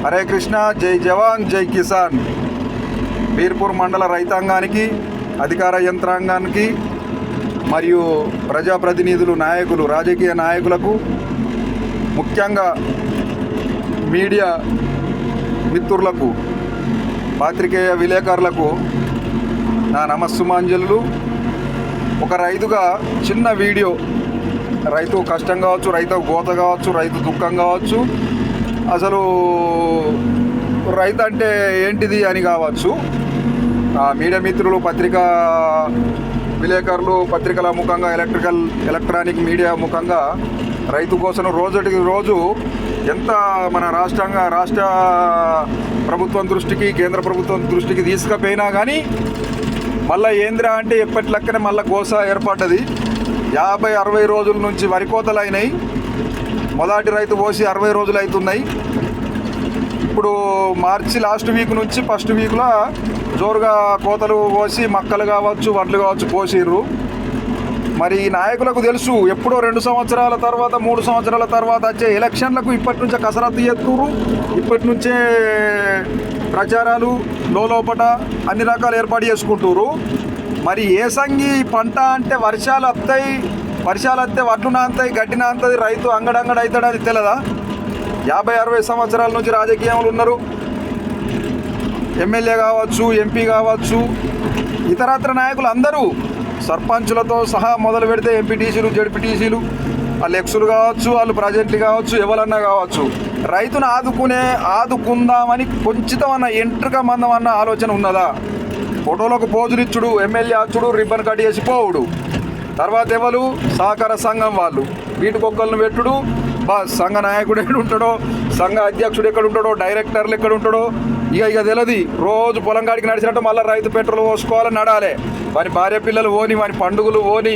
హరే కృష్ణ. జై జవాన్ జై కిసాన్. బీర్పూర్ మండల రైతాంగానికి, అధికార యంత్రాంగానికి మరియు ప్రజాప్రతినిధులు, నాయకులు, రాజకీయ నాయకులకు, ముఖ్యంగా మీడియా మిత్రులకు, పాత్రికేయ విలేకరులకు నా నమస్సుమాంజలు. ఒక రైతుగా చిన్న వీడియో, రైతు కష్టం కావచ్చు, రైతు గోత కావచ్చు, రైతు దుఃఖం కావచ్చు, అసలు రైతు అంటే ఏంటిది అని కావచ్చు. మీడియా మిత్రులు, పత్రికా విలేకరులు, పత్రికల ముఖంగా, ఎలక్ట్రానిక్ మీడియా ముఖంగా రైతు కోసం రోజుకి రోజు ఎంత మన రాష్ట్ర ప్రభుత్వం దృష్టికి, కేంద్ర ప్రభుత్వం దృష్టికి తీసుకుపోయినా కానీ మళ్ళీ ఏంద్రా అంటే ఎప్పటి లెక్కనే మళ్ళీ గోస ఏర్పడ్డది. 50-60 రోజుల నుంచి వరి కోతలు అయినాయి. మొదటి రైతు పోసి 60 రోజులు అవుతున్నాయి. ఇప్పుడు మార్చి లాస్ట్ వీక్ నుంచి ఫస్ట్ వీక్లో జోరుగా కోతలు పోసి మక్కలు కావచ్చు, వడ్లు కావచ్చు పోసిర్రు. మరి ఈ నాయకులకు తెలుసు, ఎప్పుడో 2 సంవత్సరాల తర్వాత, 3 సంవత్సరాల తర్వాత వచ్చే ఎలక్షన్లకు ఇప్పటి నుంచే కసరత్తు చేస్తుర్రు. ఇప్పటి నుంచే ప్రచారాలు లోపట అన్ని రకాలు ఏర్పాటు చేసుకుంటున్నారు. మరి ఏసంగి పంట అంటే వర్షాలు వస్తే వడ్లు నాంతాయి, గడ్డి నాంతది, రైతు అంగడంగడ అవుతాడు, అది తెలదా? 50-60 సంవత్సరాల నుంచి రాజకీయంలో ఉన్నారు. ఎమ్మెల్యే కావచ్చు, ఎంపీ కావచ్చు, ఇతరత్ర నాయకులు అందరూ సర్పంచులతో సహా మొదలు పెడితే ఎంపీటీసీలు, జడ్పీటీసీలు, వాళ్ళు ఎక్సులు కావచ్చు, వాళ్ళు ప్రజెంట్లు కావచ్చు, ఎవరన్నా కావచ్చు, రైతును ఆదుకుందామని కొంచెమన్న ఎంట్రుక మందమన్న ఆలోచన ఉన్నదా? ఫోటోలకు పోజులు ఇచ్చుడు, ఎమ్మెల్యే అచ్చుడు, రిబ్బన్ కట్ చేసి పోవుడు. తర్వాత ఎవరు? సహకార సంఘం వాళ్ళు వీటికొక్కలను పెట్టుడు. సంఘ నాయకుడు ఎక్కడ ఉంటాడో, సంఘ అధ్యక్షుడు ఎక్కడ ఉంటాడో, డైరెక్టర్లు ఎక్కడ ఉంటాడో ఇక తెలియదు. రోజు పొలం కాడికి నడిచినట్టు మళ్ళీ రైతు పెట్రోల్ పోసుకోవాలని నడాలి. వాని భార్య పిల్లలు పోని, వాని పండుగలు పోని,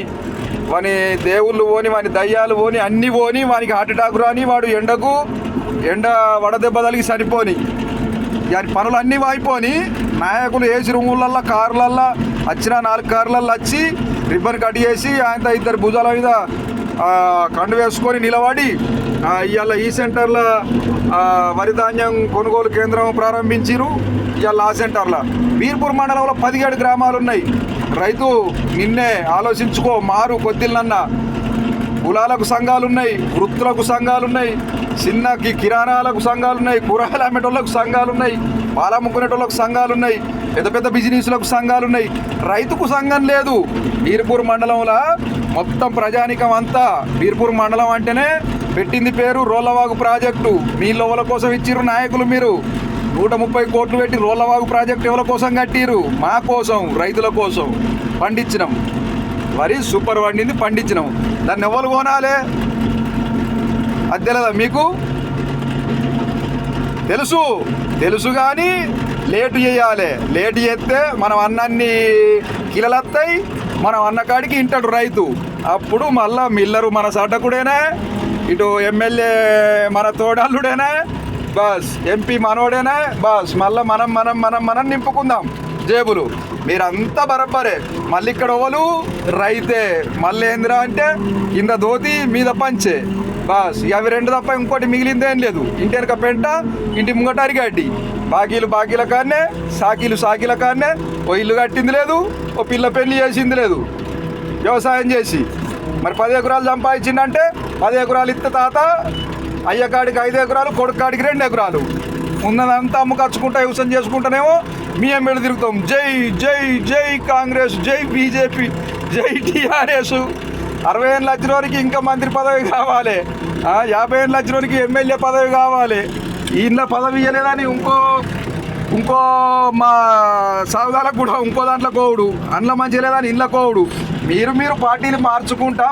వాని దేవుళ్ళు పోని, వాని దయ్యాలు పోని, అన్నీ పోని, వానికి హార్ట్ అటాక్ రాని, వాడు ఎండ వడదెబ్బ తలిగి చనిపోని, వాని పనులు అన్నీ వాయిపోని, నాయకులు ఏసీ రూములల్లో, కార్లల్లో వచ్చిన 4 కార్లల్లో వచ్చి రిబ్బన్ కట్ చేసి ఆయన 2 భుజాల మీద కండు వేసుకొని నిలబడి ఇవాళ ఈ సెంటర్లో వరి ధాన్యం కొనుగోలు కేంద్రం ప్రారంభించారు. ఇవాళ ఆ సెంటర్లో బీర్పూర్ మండలంలో 17 గ్రామాలు ఉన్నాయి. రైతు నిన్నే ఆలోచించుకో, మారు కొద్దిలన్న. కులాలకు సంఘాలు ఉన్నాయి, వృత్తులకు సంఘాలు ఉన్నాయి, చిన్న కిరాణాలకు సంఘాలు ఉన్నాయి, కూరగాయలు అమ్మేటోళ్ళకు సంఘాలు ఉన్నాయి, పాల అమ్ముకునేటోళ్ళకు సంఘాలు ఉన్నాయి, పెద్ద బిజినెస్లకు సంఘాలు ఉన్నాయి. రైతుకు సంఘం లేదు. బీర్పూర్ మండలంలో మొత్తం ప్రజానికం అంతా, బీర్పూర్ మండలం అంటేనే పెట్టింది పేరు రోళ్లవాగు ప్రాజెక్టు. మీ లోవల కోసం ఇచ్చిర్రు నాయకులు. మీరు 130 కోట్లు పెట్టి రోళ్లవాగు ప్రాజెక్టు ఎవరి కోసం కట్టిరు? మా కోసం, రైతుల కోసం పండించినాం. వరి సూపర్ వండింది, పండించినాం. దాన్ని ఎవరు కొనాలి? అది తెలియదా మీకు? తెలుసు కానీ లేటు చేయాలి. లేటు చేస్తే మనం అన్నాన్ని కిలలత్తాయి, మనం అన్నకాడికి ఇంటాడు రైతు. అప్పుడు మళ్ళా మిల్లరు మన సటకుడేనా, ఇటు ఎమ్మెల్యే మన తోడల్లుడేనా, బస్ ఎంపీ మనోడేనా, బస్ మళ్ళీ మనం నింపుకుందాం జేబులు. మీరంతా బరబ్బరే. మళ్ళీ ఇక్కడ ఓలు రైతే. మళ్ళీ ఏందిరా అంటే కింద ధోతి మీద పంచే, బస్. అవి 2 తప్ప ఇంకోటి మిగిలిందేం లేదు. ఇంటి వెనక పెంట, ఇంటి ముంగట అరిగడ్డి. బాకీల కాడనే, సాకీల కాడనే. ఓ ఇల్లు కట్టింది లేదు, ఓ పిల్ల పెళ్లి చేసింది లేదు. వ్యవసాయం చేసి మరి 10 ఎకరాలు సంపాదించిందంటే 10 ఎకరాలు ఇస్తే తాత, అయ్య కాడికి 5 ఎకరాలు, కొడుకు కాడికి 2 ఎకరాలు. ఉన్నదంతా అమ్ముకచ్చుకుంటా, వ్యవసాయం చేసుకుంటానేమో మీ ఎమ్మెల్యే తిరుగుతాం. జై కాంగ్రెస్, జై బీజేపీ, జై టీఆర్ఎస్. 60 లక్షల వరకు ఇంకా మంత్రి పదవి కావాలి, 50 లక్షల వరకు ఎమ్మెల్యే పదవి కావాలి. ఇంట్లో పదవి ఇవ్వలేదని ఇంకో మా సాగుదాలకు కూడా ఇంకో దాంట్లో కోవుడు, అందులో మంచి లేదని ఇంట్లో కోవుడు. మీరు పార్టీని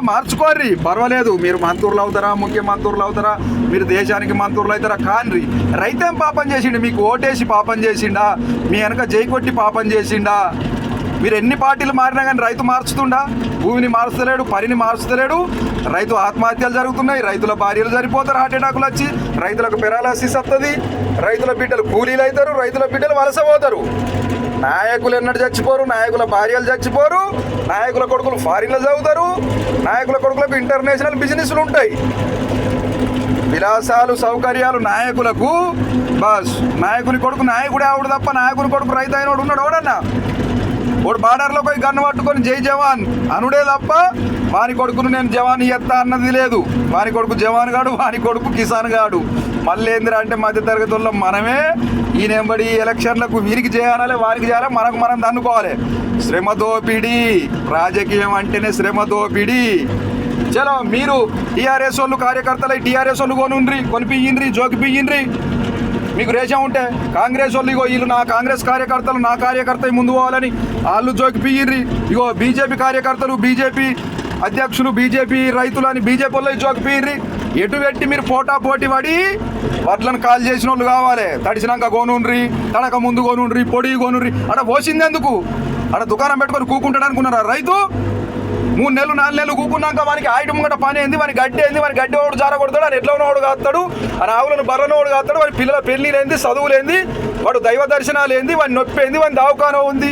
మార్చుకోర్రి, పర్వాలేదు. మీరు మంత్రులు అవుతారా, ముఖ్యమంత్రులు అవుతారా, మీరు దేశానికి మంత్రులు అవుతారా, కాన్రి. రైతేం పాపం చేసిండు? మీకు ఓటేసి పాపం చేసిండా? మీ వెనక జై కొట్టి పాపం చేసిండా? మీరు ఎన్ని పార్టీలు మారినా కానీ రైతు మార్చుతుండా? భూమిని మార్చలేడు, పనిని మార్చలేడు. రైతు ఆత్మహత్యలు జరుగుతున్నాయి, రైతుల భార్యలు చనిపోతారు, హార్ట్ అటాకులు వచ్చి, రైతులకు పెరాలసిస్ వస్తుంది, రైతుల బిడ్డలు కూలీలు అవుతారు, రైతుల బిడ్డలు వలసపోతారు. నాయకులు ఎన్నడూ చచ్చిపోరు, నాయకుల భార్యలు చచ్చిపోరు, నాయకుల కొడుకులు ఫారిన్లో చదువుతారు, నాయకుల కొడుకులకు ఇంటర్నేషనల్ బిజినెస్లు ఉంటాయి. విలాసాలు సౌకర్యాలు నాయకులకు. బస్ నాయకుని కొడుకు నాయకుడే ఆవిడ తప్ప నాయకుని కొడుకు రైతు అయినోడు ఉన్నాడు ఎవడన్నా? వాడు బార్డర్లో పోయి గన్ను పట్టుకొని జై జవాన్ అనుడే తప్ప వాని కొడుకును నేను జవాన్ ఇయ్యత్తా అన్నది లేదు. వాని కొడుకు జవాన్ గాడు, వాని కొడుకు కిసాన్ గాడు. మళ్ళీ ఏందిరా అంటే మధ్యతరగతి వాళ్ళం మనమే ఈ నెంబడి ఎలక్షన్లకు వీరికి చేయాలి, వారికి చేయాలి, మనకు మనం దన్నుకోవాలి. శ్రమ దోపిడీ, రాజకీయం అంటేనే శ్రమ దోపిడీ. చలో మీరు టీఆర్ఎస్ వాళ్ళు కార్యకర్తలు టీఆర్ఎస్ వాళ్ళు కొనిపియ్యిండ్రి, జోకిపియ్యిండ్రి. మీకు రేషం ఉంటే కాంగ్రెస్ వాళ్ళు ఇగో వీళ్ళు నా కాంగ్రెస్ కార్యకర్తలు, నా కార్యకర్త ముందు పోవాలని వాళ్ళు జోకిపియ్యిండ్రి. ఇగో బీజేపీ కార్యకర్తలు, బీజేపీ అధ్యక్షులు, బీజేపీ రైతులు అని బీజేపీ వాళ్ళు జోకిపియ్యిండ్రి. ఎటు పెట్టి మీరు పోటీ పడి వడ్లను కాల్ చేసిన వాళ్ళు కావాలి. తడిసినాక కొనుండ్రి, తడక ముందు కొనుండ్రి, పొడి కొనుండ్రి. అక్కడ పోసింది ఎందుకు? అక్కడ దుకాణం పెట్టుకొని కూకుంటాడు అనుకున్నారా రైతు? 3 నెలలు 4 నెలలు కూకున్నాక వానికి ఆయుధం ముంగట పని ఏంది, వాని గడ్డి ఏంది, వాని గడ్డి వాడు జారగొడతాడు, అని ఎట్లా ఉన్నవాడు కాస్తాడు, అని ఆవులను బర్రనోడు కాస్తాడు, వాని పిల్లల పెళ్లిలేంది, చదువులేంది, వాడు దైవ దర్శనాలు ఏంది, వాని నొప్పి ఏంది, వాని దావకానం ఉంది.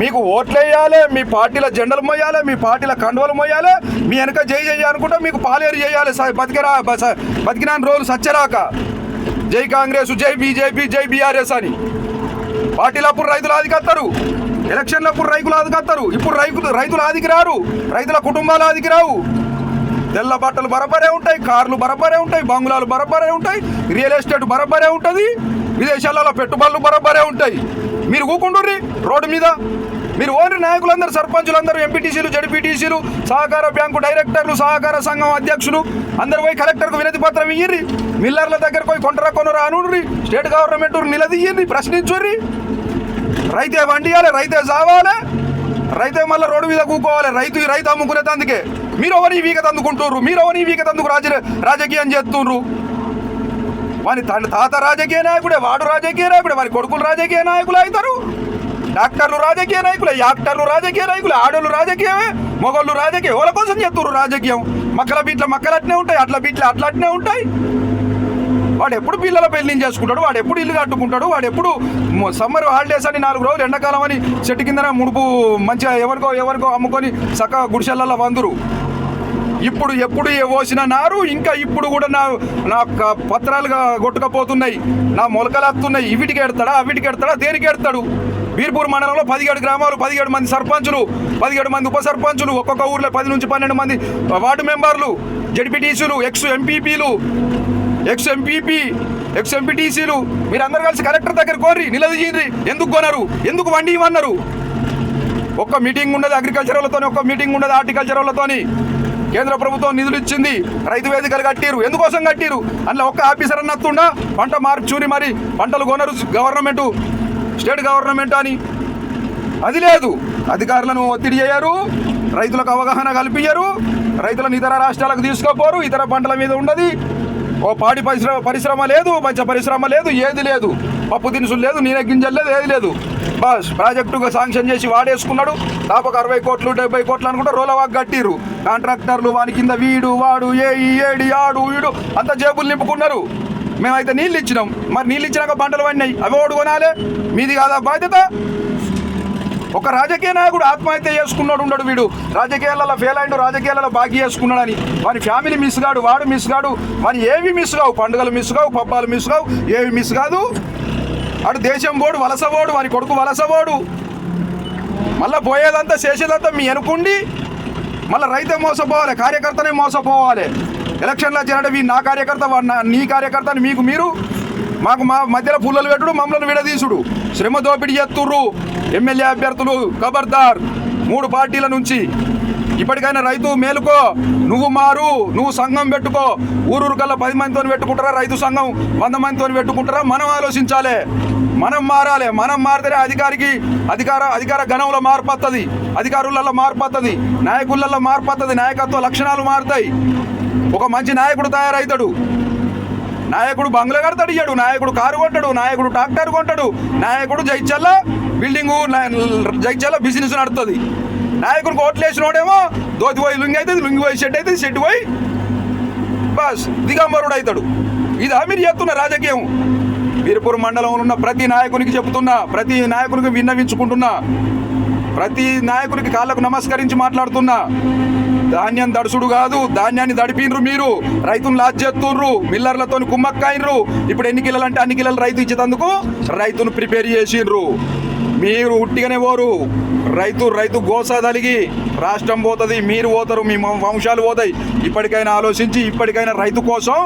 మీకు ఓట్లు వేయాలి, మీ పార్టీల జెండలు మోయాలి, మీ పార్టీల కండువలు మోయాలి, మీ వెనక జై జై అనుకుంటా మీకు పాలేరు చేయాలి. బతికినాన్ని రోజులు సచ్చరాక జై కాంగ్రెస్, జై బీజేపీ, జై బీఆర్ఎస్ అని పార్టీలప్పుడు రైతులు ఆదికత్తారు, ఎలక్షన్లప్పుడు రైతులు ఆదికత్తారు. ఇప్పుడు రైతులు ఆదికి రారు, రైతుల కుటుంబాలు ఆదికి రావు. తెల్ల బట్టలు బరబరే ఉంటాయి, కార్లు బరబరే ఉంటాయి, బంగ్లాలు బరబరే ఉంటాయి, రియల్ ఎస్టేట్ బరబరే ఉంటుంది, విదేశాలలో పెట్టుబడులు బరబరే ఉంటాయి. మీరు కూకుంటుర్రి రోడ్డు మీద. మీరు ఓన్లీ నాయకులందరూ, సర్పంచులందరూ, ఎంపీటీసీలు, జడ్పీటీసీలు, సహకార బ్యాంకు డైరెక్టర్లు, సహకార సంఘం అధ్యక్షులు అందరు పోయి కలెక్టర్కు వినతి పత్రం ఇయ్యిర్రి. మిల్లర్ల దగ్గర పోయి కొనరా అనుర్రి. State government నిలదీయ్యండి, ప్రశ్నించుర్రి. రైతే వండియాలి, రైతే చావాలి, రైతే మళ్ళీ రోడ్డు మీద కూకోవాలి. రైతు అమ్ముకునేది అందుకే. మీరు ఎవరి వీక తందుకుంటుర్రు, మీరు ఎవరి వీక తందుకు రాజకీయం చేస్తుండ్రు. వాని తాత రాజకీయ నాయకుడే, వాడు రాజకీయ నాయకుడే, వారి కొడుకులు రాజకీయ నాయకులు అవుతారు. డాక్టర్లు రాజకీయ నాయకులే, యాక్టర్లు రాజకీయ నాయకులే, ఆడోళ్ళు రాజకీయమే, మొగోళ్ళు రాజకీయం. ఎవరి కోసం చేస్తున్నారు రాజకీయం? మక్కల బీట్ల మక్కలు అట్నే ఉంటాయి, అట్ల బీట్ల అట్లా అట్నే ఉంటాయి. వాడు ఎప్పుడు పిల్లల పెళ్లి చేసుకుంటాడు, వాడు ఎప్పుడు ఇల్లు కట్టుకుంటాడు, వాడు ఎప్పుడు సమ్మర్ హాలిడేస్ అని 4 రోజులు ఎండాకాలం అని చెట్టు కిందన ముడుపు మంచిగా ఎవరికో అమ్ముకొని చక్కగా గుడిసెలలో వందురు. ఇప్పుడు ఎప్పుడు పోసిన నారు ఇంకా ఇప్పుడు కూడా నా పత్రాలుగా కొట్టుకపోతున్నాయి, నా మొలకలు వస్తున్నాయి. ఇవిటికి ఎడతాడా, అవిటికి ఎడతాడా, దేనికి ఎడతాడు? బీర్పూర్ మండలంలో 17 గ్రామాలు, 17 మంది సర్పంచులు, 17 మంది ఉప సర్పంచులు, ఒక్కొక్క ఊర్లో 10 నుంచి 12 మంది వార్డు మెంబర్లు, జడ్పీటీసీలు, ఎక్స్ ఎంపీటీసీలు మీరందరూ కలిసి కలెక్టర్ దగ్గర కోరి నిలదీయండి. ఎందుకు కొనరు, ఎందుకు వండి ఇవ్వన్నారు? ఒక్క మీటింగ్ ఉండదు అగ్రికల్చర్ వాళ్ళతోని, ఒక్క మీటింగ్ ఉండదు హార్టికల్చర్ వాళ్ళతోని. కేంద్ర ప్రభుత్వం నిధులు ఇచ్చింది, రైతు వేదికలు కట్టిరు. ఎందుకోసం కట్టిరు? అందులో ఒక్క ఆఫీసర్ అన్నత్తుండా పంట చూరి మరి పంటలు కొనరు గవర్నమెంటు, స్టేట్ గవర్నమెంట్ అని. అది లేదు. అధికారులను ఒత్తిడి చేయరు, రైతులకు అవగాహన కల్పించరు, రైతులను ఇతర రాష్ట్రాలకు తీసుకుపోరు, ఇతర పంటల మీద ఉండదు. ఓ పాడి పరిశ్రమ లేదు, మంచి పరిశ్రమ లేదు, ఏది లేదు, పప్పు దినుసులు లేదు, నీళ్ళ గింజలు లేదు, ఏది లేదు. బస్ ప్రాజెక్టుగా శాంక్షన్ చేసి వాడేసుకున్నాడు. దాపకు 60 కోట్లు 70 కోట్లు అనుకుంటే రోలవాగ్ కట్టిరు. కాంట్రాక్టర్లు వాని కింద వీడు వాడు ఏడి ఆడు వీడు అంతా జేబులు నింపుకున్నారు. మేమైతే నీళ్ళు ఇచ్చినాం, మరి నీళ్ళు ఇచ్చినాక పంటలు పడినాయి, అవి ఓడు కొనాలి, మీది కాదా బాధ్యత? ఒక రాజకీయ నాయకుడు ఆత్మహత్య చేసుకున్నాడు ఉండడు, వీడు రాజకీయాలలో ఫెయిల్ అయిండు, రాజకీయాలలో బాకీ చేసుకున్నాడని. వాని ఫ్యామిలీ మిస్ కాడు, వాడు మిస్ కాడు, వాని ఏవి మిస్ కావు, పండుగలు మిస్ కావు, పబ్బాలు మిస్ కావు, ఏవి మిస్ కాదు. అటు దేశం పోడు, వలసపోడు, వాని కొడుకు వలసపోడు. మళ్ళీ పోయేదంతా చేసేదంతా మీ అనుకుండి మళ్ళీ రైతే మోసపోవాలి, కార్యకర్తనే మోసపోవాలి. ఎలక్షన్లో చేరడం నా కార్యకర్త నీ కార్యకర్త అని మీకు మీరు మాకు మా మధ్యలో పుల్లలు పెట్టుడు, మమ్మల్ని విడదీసుడు, శ్రమ దోపిడీ చేస్తుర్రు. ఎమ్మెల్యే అభ్యర్థులు ఖబర్దార్ 3 పార్టీల నుంచి. ఇప్పటికైనా రైతు మేలుకో, నువ్వు మారు, నువ్వు సంఘం పెట్టుకో. ఊరూరు కల్లా 10 మందితో పెట్టుకుంటారా రైతు సంఘం, 100 మందితో పెట్టుకుంటారా? మనం ఆలోచించాలి, మనం మారాలి. మనం మారితేనే అధికార గణంలో మార్పు వస్తుంది, అధికారులలో మార్పు వస్తుంది, నాయకులలో మార్పు వస్తుంది, నాయకత్వ లక్షణాలు మారుతాయి. ఒక మంచి నాయకుడు తయారవుతాడు. నాయకుడు బంగ్లా కడతాడు, ఇయ్యాడు, నాయకుడు కారు కొంటాడు, నాయకుడు ట్రాక్టర్ కొంటాడు, నాయకుడు జైచల్ల బిల్డింగు, జైచల్ల బిజినెస్ నడుతుంది. నాయకుడికి ఓట్లు వేసినోడేమో దోతి పోయి లుంగి అవుతుంది, లుంగి పోయి షెడ్ అవుతుంది, షెడ్ పోయి బస్ దిగంబరుడు అవుతాడు. ఇదా మీరు చెప్తున్న రాజకీయం? బీర్పూర్ మండలంలో ఉన్న ప్రతి నాయకునికి చెప్తున్నా, ప్రతి నాయకునికి విన్నవించుకుంటున్నా, ప్రతి నాయకునికి కాళ్ళకు నమస్కరించి మాట్లాడుతున్నా. ధాన్యం దడుసుడు కాదు, ధాన్యాన్ని దడిపిన్రు మీరు, రైతును లాజ్ చేస్తుండ్రు, మిల్లర్లతో కుమ్మక్కైనరు. ఇప్పుడు ఎన్ని కిలోలు అంటే అన్ని కిలోలు రైతు ఇచ్చేందుకు రైతును ప్రిపేర్ చేసిండ్రు. మీరు ఉట్టిగానే పోరు, రైతు గోస తలిగి రాష్ట్రం పోతుంది, మీరు పోతారు, మీ వంశాలు పోతాయి. ఇప్పటికైనా ఆలోచించి ఇప్పటికైనా రైతు కోసం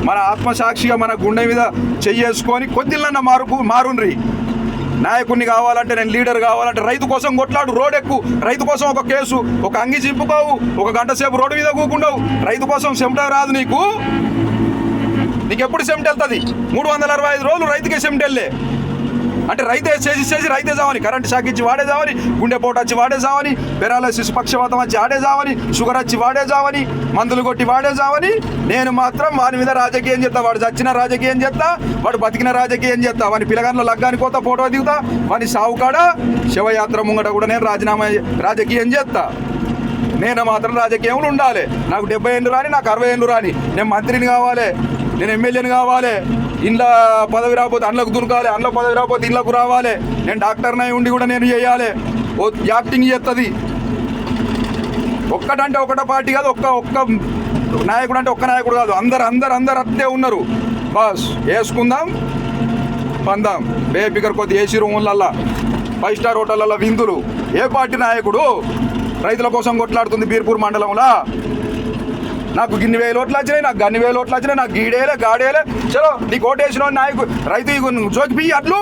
మన ఆత్మసాక్షిగా మన గుండె మీద చెయ్యేసుకొని కొద్దిలన్నా మారుండ్రి. నాయకుడిని కావాలంటే, నేను లీడర్ కావాలంటే రైతు కోసం కొట్లాడు, రోడ్ ఎక్కు, రైతు కోసం ఒక కేసు, ఒక అంగి చింపుకోవు, ఒక గంట సేపు రోడ్డు మీద కూకుండవు. రైతు కోసం చెమట రాదు నీకు ఎప్పుడు చెమట వెళ్తుంది? 365 రోజులు రైతుకే చెమట వెళ్ళే అంటే రైతే చేసి రైతే చావని, కరెంటు షాక్ ఇచ్చి వాడే చావని, గుండెపోటు వచ్చి వాడే చావని, పెరాలసిస్ పక్షవాతం వచ్చి ఆడే చావని, షుగర్ వచ్చి వాడే చావని, మందులు కొట్టి వాడే చావని. నేను మాత్రం వాని మీద రాజకీయం చేస్తా. వాడు చచ్చిన రాజకీయం చేస్తా, వాడు బతికిన రాజకీయం చేస్తా. వాని పిల్లగాన్లో లగ్గానికి పోతా, ఫోటో దిగుతా, వాని సావుకాడ శివయాత్ర ముంగట కూడా నేను రాజకీయం చేస్తా. నేను మాత్రం రాజకీయంలో ఉండాలి. నాకు 70 ఏళ్ళు రాని, నాకు 60 ఏళ్ళు రాని, నేను మంత్రిని కావాలి, నేను ఎమ్మెల్యేని కావాలి. ఇంట్లో పదవి రాకపోతే అందులోకి దునకాలి, అందులో పదవి రాకపోతే ఇళ్ళకు రావాలి. నేను డాక్టర్నై ఉండి కూడా నేను చేయాలి. యాక్టింగ్ చేస్తుంది. ఒక్కటంటే ఒకట పార్టీ కాదు, ఒక్క నాయకుడు అంటే ఒక్క నాయకుడు కాదు, అందరు అట్టే ఉన్నారు. బస్ వేసుకుందాం, పందాం. బేఫికర్ కొద్ది ఏసీ రూములల్లా, 5 స్టార్ హోటళ్ళల్లో విందులు. ఏ పార్టీ నాయకుడు రైతుల కోసం కొట్లాడుతుంది బీర్పూర్ మండలంలో? నాకు గిన్ని 1000 ఓట్లు వచ్చినాయి, నాకు గన్ని 1000 ఓట్లు వచ్చినాయి, నాకు గీడేలే గాడేలే. చలో నీకు ఓటేసిన నాయకుడు రైతు జోకి అట్లు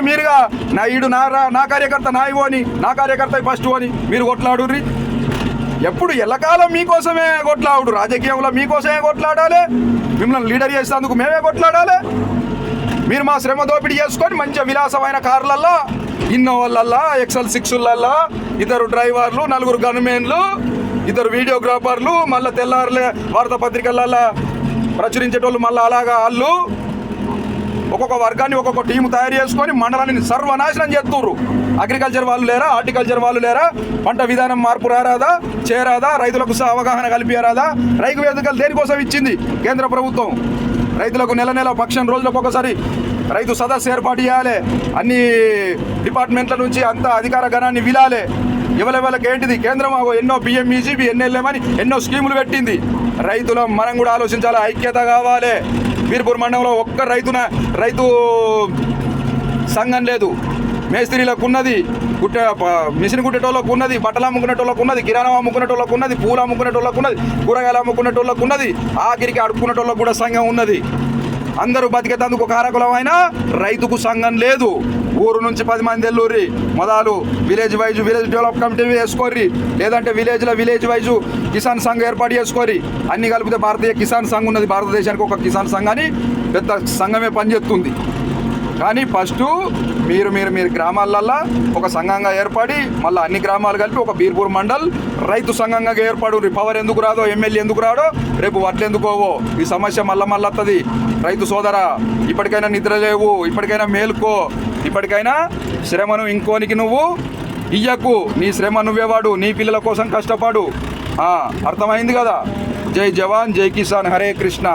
మీరుగా నా ఈడు నా కార్యకర్త నా ఇవ్వు అని, నా కార్యకర్త ఫస్ట్ అని మీరు కొట్లాడుర్రి. ఎప్పుడు ఎల్లకాలం మీకోసమే కొట్లాడు. రాజకీయంలో మీకోసమే కొట్లాడాలి. మిమ్మల్ని లీడర్ చేసేందుకు మేమే కొట్లాడాలి. మీరు మా శ్రమ దోపిడీ చేసుకొని మంచిగా విలాసమైన కార్లల్లో, ఇన్నోవాళ్ళల్లో, XL6లలో 2 డ్రైవర్లు, 4 గన్మెన్లు, 2 వీడియోగ్రాఫర్లు, మళ్ళీ తెల్లారులే వార్తాపత్రికలలో ప్రచురించేటోళ్ళు, మళ్ళీ అలాగా వాళ్ళు ఒక్కొక్క వర్గాన్ని ఒక్కొక్క టీము తయారు చేసుకొని మండలాన్ని సర్వనాశనం చేస్తుర్రు. అగ్రికల్చర్ వాళ్ళు లేరా, హార్టికల్చర్ వాళ్ళు లేరా? పంట విధానం మార్పు రారాదా, చేరాదా? రైతులకు అవగాహన కల్పించరాదా? రైతు వేదికలు దేనికోసం ఇచ్చింది కేంద్ర ప్రభుత్వం? రైతులకు నెల పక్షం రోజులకు ఒకసారి రైతు సదస్సు ఏర్పాటు చేయాలి. అన్ని డిపార్ట్మెంట్ల నుంచి అంత అధికార గణాన్ని విలాలి. ఎవరెవరికి ఏంటిది? కేంద్రం ఎన్నో PMEGB, NLM అని ఎన్నో స్కీములు పెట్టింది. రైతుల మనం కూడా ఆలోచించాలి, ఐక్యత కావాలి. బీర్పూర్ మండలంలో ఒక్క రైతు సంఘం లేదు. మేస్త్రీలకు ఉన్నది, మిషన్ కుట్టేటోళ్ళకు ఉన్నది, బట్టలు అమ్ముకునేటోళ్ళకు ఉన్నది, కిరాణా అమ్ముకునేటోళ్ళకు ఉన్నది, పూలు అమ్ముకునేటోళ్ళకు ఉన్నది, కూరగాయలు అమ్ముకునేటోళ్ళకు ఉన్నది, ఆఖరికి అడుక్కునేటోళ్ళకు కూడా సంఘం ఉన్నది. అందరూ బతికేందుకు కారకులమైనా రైతుకు సంఘం లేదు. ఊరు నుంచి 10 మంది ఎల్లూరి మొదలు విలేజ్ డెవలప్ కమిటీ వేసుకోర్రి, లేదంటే విలేజ్ వైజు కిసాన్ సంఘం ఏర్పాటు చేసుకోర్రి. అన్ని కలిపితే భారతీయ కిసాన్ సంఘం ఉన్నది. భారతదేశానికి ఒక కిసాన్ సంఘాన్ని పెద్ద సంఘమే పనిచేస్తుంది. కానీ ఫస్ట్ మీరు గ్రామాలల్లో ఒక సంఘంగా ఏర్పడి మళ్ళీ అన్ని గ్రామాలు కలిపి ఒక బీర్పూర్ మండల్ రైతు సంఘంగా ఏర్పడు. పవర్ ఎందుకు రాదో, ఎమ్మెల్యే ఎందుకు రాడో, రేపు వడ్లు ఎందుకోవో, ఈ సమస్య మళ్ళీ వస్తుంది. రైతు సోదరా, ఇప్పటికైనా నిద్ర లేవు, ఇప్పటికైనా మేలుకో, ఇప్పటికైనా శ్రమను ఇంకోనికి నువ్వు ఇయ్యకు. నీ శ్రమ నువ్వేవాడు, నీ పిల్లల కోసం కష్టపడు. అర్థమైంది కదా? జై జవాన్ జై కిసాన్, హరే కృష్ణ.